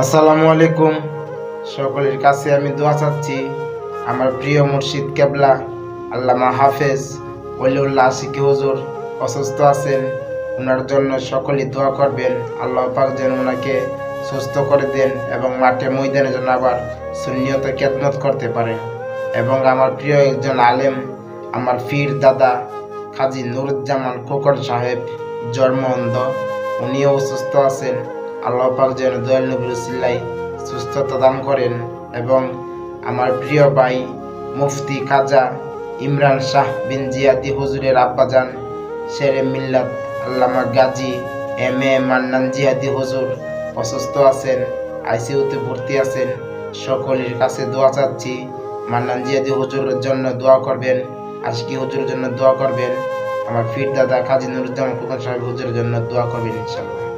আসসালামু আলাইকুম। সকলের কাছে আমি দোয়া চাচ্ছি। আমার প্রিয় মুর্শিদ কেবলা আল্লামা হাফেজ ওলিউল্লাহ আশিকি হুজুর অসুস্থ আছেন। ওনার জন্য সকলেই দোয়া করবেন। আল্লাহ পাক যেন ওনাকে সুস্থ করে দেন এবং মাঠে ময়দানে যেন আবার সুন্নিয়তে খেদমত করতে পারেন। এবং আমার প্রিয় একজন আলেম, আমার পীর দাদা কাজী নুরুজ্জামান খোকন সাহেব জন্ম অন্ধ, উনিও অসুস্থ আছেন। আল্লাহ পাক যেন দয়াল নবীর উসিলায় সুস্থতা দান করেন। এবং আমার প্রিয় ভাই মুফতি খাজা ইমরান শাহ বিন জিয়াদি হুজুরের আব্বাজান শেরে মিল্লাত আল্লামা গাজী এম.এ. মান্নান জিয়াদি হুজুর অসুস্থ আছেন, আইসিইউতে ভর্তি আছেন। সকলের কাছে দোয়া চাচ্ছি। মান্নান জিয়াদি হুজুরের জন্য দোয়া করবেন, আশিকি হুজুরের জন্য দোয়া করবেন, আমার পীর দাদা কাজী নুরুজ্জামান খোকন সাহেব হুজুরের জন্য দোয়া করবেন ইনশাআল্লাহ।